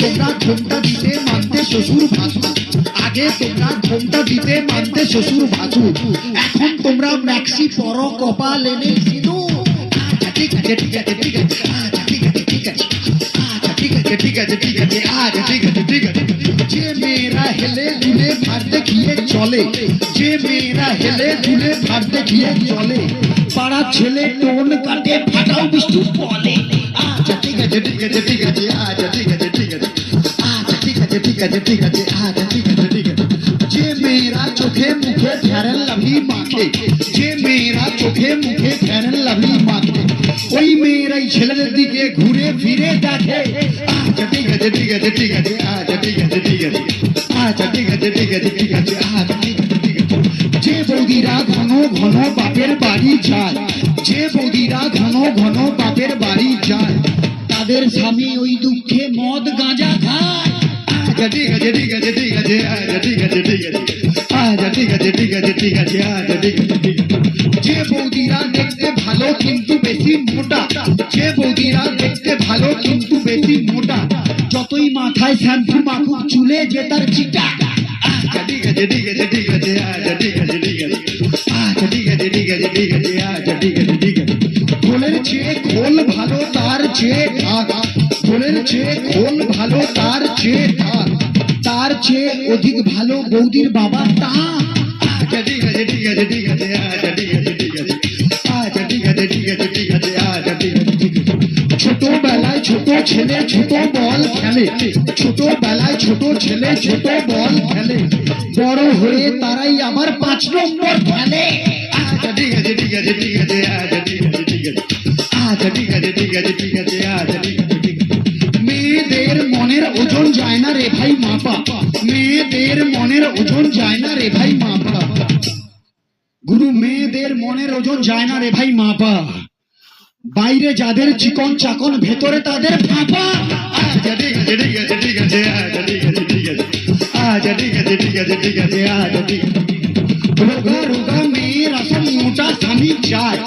তোমরা ঘোমটা দিতে মানতে শ্বশুর ভাসুর, আগে তোমরা ঘোমটা দিতে মানতে শ্বশুর ভাসুর, এখন তোমরা ম্যাক্সি পরো কপাল এনে সিঁদুর। আচ্ছা ঠিক আছে ঠিক আছে ঠিক আছে, আচ্ছা ঠিক আছে ঠিক আছে, আচ্ছা ঠিক আছে ঠিক আছে ঠিক আছে, আচ্ছা ঠিক আছে ঠিক আছে। যে মেয়েরা হেলে দুলে ভার দেখিয়ে চলে, যে মেয়েরা হেলে দুলে ভার দেখিয়ে চলে, পাড়ার ছেলে টোন কাটে ফাটাও বিষ্ণু বলে। আচ্ছা ঠিক আছে ঠিক আছে ঠিক আছে, আচ্ছা ঠিক আছে ঠিক আছে, আচ্ছা ঠিক আছে ঠিক আছে ঠিক আছে, আচ্ছা ঠিক আছে ঠিক আছে। যে মেয়েরা চোখে মুখে ফেয়ার লাভলি মাখে, যে মেয়েরা চোখে মুখে ফেয়ার লাভলি মাখে, ওই মেয়েরাই ছেলেদের দিকে ঘুরে ফিরে দেখে। আচ্ছা ঠিক আছে ঠিক আছে ঠিক আছে, আচ্ছা ঠিক আছে ঠিক আছে, আচ্ছা ঠিক আছে ঠিক আছে ঠিক আছে, আচ্ছা ঠিক আছে ঠিক আছে। যে বৌদিরা ঘন ঘন বাপের বাড়ি যায়, যে বৌদিরা ঘন ঘন বাপের বাড়ি যায়, তাদের স্বামী ওই দুঃখে মদ গাঁজা খায়। আচ্ছা ঠিক আছে ঠিক আছে ঠিক আছে, আচ্ছা ঠিক আছে ঠিক আছে, আচ্ছা ঠিক আছে ঠিক আছে ঠিক আছে, আচ্ছা ঠিক আছে ঠিক আছে। যে বৌদিরা দেখতে ভালো কিন্তু বেশি মোটা, যে বৌদিরা দেখতে ভালো কিন্তু বেশি মোটা, যতই মাথায় শ্যাম্পু মাখুক চুলে যে তার চিটা। আচ্ছা ঠিক আছে ঠিক আছে ঠিক আছে, আচ্ছা ঠিক আছে ঠিক আছে, আচ্ছা ঠিক আছে ঠিক আছে ঠিক আছে, আচ্ছা ঠিক আছে ঠিক আছে। খোলের চেয়ে খোল ভালো তার চেয়ে ঢাক, খোলের চেয়ে খোল ভালো তার চেয়ে ঢাক, তার চেয়ে অধিক ভালো বৌদির বাবা তা। আচ্ছা ঠিক আছে ঠিক আছে ঠিক আছে, আচ্ছা ঠিক আছে ঠিক আছে, আচ্ছা ঠিক আছে ঠিক আছে ঠিক আছে, আচ্ছা ঠিক আছে ঠিক আছে। ছোটবেলায় ছোট ছেলে ছোট বল খেলে, ছোটবেলায় ছোট ছেলে ছোট বল খেলে, বড় হয়ে তারাই আবার 5 নম্বর খেলে। আচ্ছা ঠিক আছে ঠিক আছে ঠিক আছে, আচ্ছা ঠিক আছে ঠিক আছে, আচ্ছা ঠিক আছে ঠিক আছে ঠিক আছে, আচ্ছা ঠিক আছে ঠিক আছে। মেয়েদের মনের ওজন যায় না রে ভাই মাপা, মেয়েদের মনের ওজন যায় না রে ভাই মাপা, গুরু মেয়েদের মনের ওজন যায় না রে ভাই মাপা, বাইরে যাদের চিকন চাকন ভেতরে তাদের ফাঁপা। আচ্ছা ঠিক আছে ঠিক আছে ঠিক আছে, আচ্ছা ঠিক আছে ঠিক আছে, আচ্ছা ঠিক আছে ঠিক আছে ঠিক আছে, আচ্ছা ঠিক আছে। রোগা রোগা মেয়ের আসল মোটা স্বামী চায়,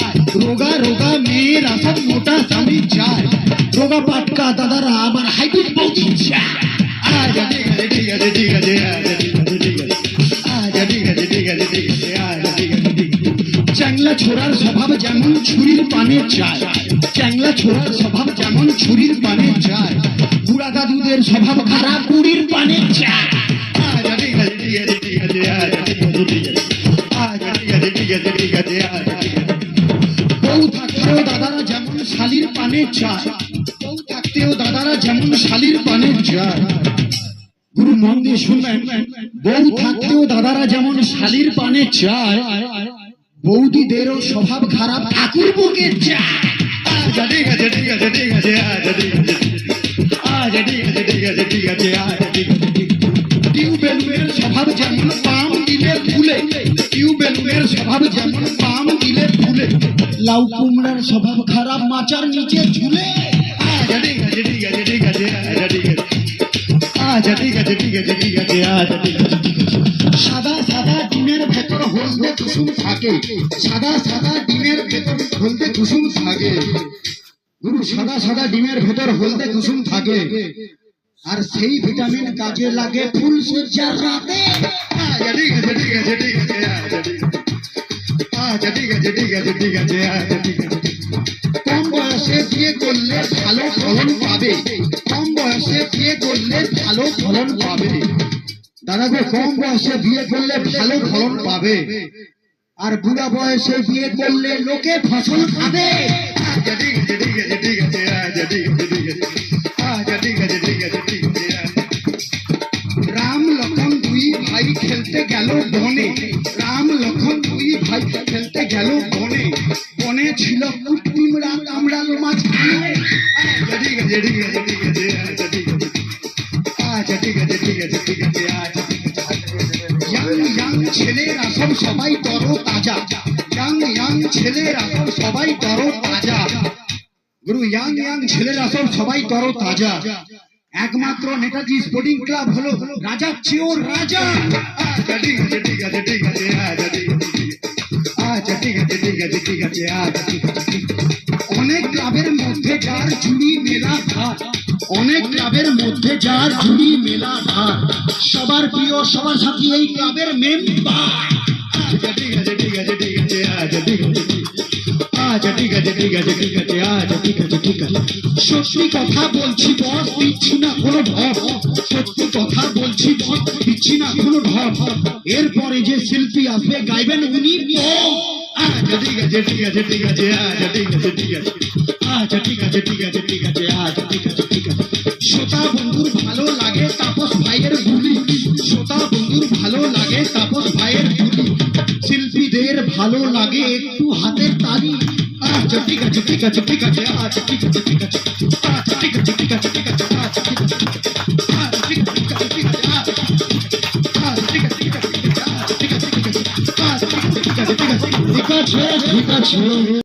রোগা রোগা মেয়ের আসল মোটা স্বামী চায়, রোগা পাটকা দাদারা আবার হাইব্রিড বৌদি চায়। আচ্ছা ঠিক আছে ঠিক আছে ঠিক আছে, আচ্ছা ঠিক আছে ঠিক আছে, আচ্ছা ঠিক আছে ঠিক আছে ঠিক আছে, আচ্ছা ঠিক আছে ঠিক আছে। চ্যাংলা ছোড়ার স্বভাব যেমন ছুরির পানে চায়, চ্যাংলা ছোড়ার স্বভাব যেমন ছুরির পানে চায়, বুড়া দাদুদের স্বভাব খারাপ বুড়ির পানে চায়। আচ্ছা ঠিক আছে ঠিক আছে ঠিক আছে, আচ্ছা ঠিক আছে ঠিক আছে, আচ্ছা ঠিক আছে ঠিক আছে ঠিক আছে, আচ্ছা ঠিক আছে। বউ থাকতেও দাদারা যেমন শালির পানে চায়, বউ থাকতেও দাদারা যেমন শালির পানে চায়, গুরু মন দিয়ে শুনবেন, বউ থাকতেও দাদারা যেমন শালির পানে চায়, বৌদিদেরও স্বভাব খারাপ ঠাকুর বুকে চায়। আচ্ছা ঠিক আছে ঠিক আছে ঠিক আছে, আচ্ছা ঠিক আছে, আচ্ছা ঠিক আছে ঠিক আছে ঠিক আছে, আচ্ছা ঠিক আছে ঠিক আছে। টিউবেলুয়ের স্বভাব যেমন পাম দিলে ফুলে, টিউবেলুয়ের স্বভাব যেমন পাম দিলে ফুলে, লাউ কুমড়ার স্বভাব খারাপ মাচার নিচে ঝুলে। আচ্ছা ঠিক আছে ঠিক আছে ঠিক আছে, আচ্ছা ঠিক আছে, আচ্ছা ঠিক আছে ঠিক আছে ঠিক আছে, আচ্ছা ঠিক আছে ঠিক আছে। সাদা সাদা ডিমের ভেতর হলদে কুসুম থাকে, সাদা সাদা ডিমের ভেতর হলদে কুসুম থাকে, গুরু সাদা সাদা ডিমের ভেতর হলদে কুসুম থাকে, আর সেই ভিটামিন কাজে লাগে ফুল সজ্জার রাতে। আচ্ছা ঠিক আছে ঠিক আছে ঠিক আছে, আচ্ছা ঠিক আছে ঠিক আছে ঠিক আছে, আচ্ছা ঠিক আছে। কম বয়সে বিয়ে করলে ভালো ফলন পাবে, কম বয়সে বিয়ে করলে ভালো ফলন পাবে, দাদা গো কম বয়সে বিয়ে করলে ভালো ফলন পাবে, আর বুড়া বয়সে বিয়ে করলে লোকে ফসল খাবে। আচ্ছা ঠিক আছে ঠিক আছে ঠিক আছে, আচ্ছা ঠিক আছে ঠিক আছে, আচ্ছা ঠিক আছে ঠিক আছে ঠিক আছে। রাম লক্ষণ দুই ভাই খেলতে গেল বনে, রাম লক্ষণ দুই ভাই খেলতে গেল বনে, বনে ছিল কুটকুমড়া কামড়ালো মাঝখানে। আচ্ছা ঠিক আছে ঠিক আছে ঠিক আছে, আচ্ছা ঠিক আছে, আচ্ছা ঠিক আছে ঠিক আছে ঠিক আছে, আচ্ছা ঠিক আছে। ইয়াং ইয়াং ছেলেরা সব সবাই তরো তাজা, ইয়াং ইয়াং ছেলেরা সব সবাই তরো তাজা, গুরু ইয়াং ইয়াং ছেলেরা সব সবাই তরো তাজা, একমাত্র নেতাজি স্পোর্টিং ক্লাব হলো রাজার চেয়েও রাজা। আচ্ছা ঠিক আছে ঠিক আছে ঠিক আছে, আচ্ছা ঠিক আছে, আচ্ছা ঠিক আছে ঠিক আছে ঠিক আছে, আচ্ছা ঠিক আছে। অনেক ক্লাবের মধ্যে যার চুরি মেলা ঘাট, অনেক ক্লাবের মধ্যে যার ঝুড়ি মেলা ধার, সবার প্রিয় সবার সাথী এই ক্লাবের মেম্বার। আচ্ছা ঠিক আছে ঠিক আছে ঠিক আছে, আচ্ছা ঠিক আছে আচ্ছা ঠিক আছে ঠিক আছে ঠিক আছে, আচ্ছা ঠিক আছে ঠিক আছে। সত্যি কথা বলছি বস, দিচ্ছি না কোনো ঢপ। সত্যি কথা বলছি বস, দিচ্ছি না কোনো ঢপ। এরপরে যে শিল্পী আসবে গাইবেন উনি পপ। আচ্ছা ঠিক আছে ঠিক আছে ঠিক আছে, আচ্ছা ঠিক আছে ঠিক আছে, আচ্ছা ঠিক আছে ঠিক আছে ঠিক আছে, আচ্ছা ঠিক আছে ঠিক আছে। শ্রোতা বন্ধুর ভালো লাগে তাপস ভাইয়ের গুলি, শ্রোতা বন্ধুর ভালো লাগে তাপস ভাইয়ের গুলি, শিল্পীদের ভালো লাগে একটু হাতের তালি। আচ্ছা ঠিক আছে ঠিক আছে ঠিক আছে, আচ্ছা ঠিক আছে ঠিক আছে, আচ্ছা ঠিক আছে ঠিক আছে ঠিক আছে, আচ্ছা ঠিক আছে ঠিক আছে, আচ্ছা ঠিক আছে ঠিক আছে ঠিক আছে, আচ্ছা ঠিক আছে ঠিক আছে ঠিক আছে, আচ্ছা ঠিক আছে ঠিক আছে, আচ্ছা ঠিক আছে ঠিক আছে ঠিক আছে ঠিক আছে ঠিক আছে।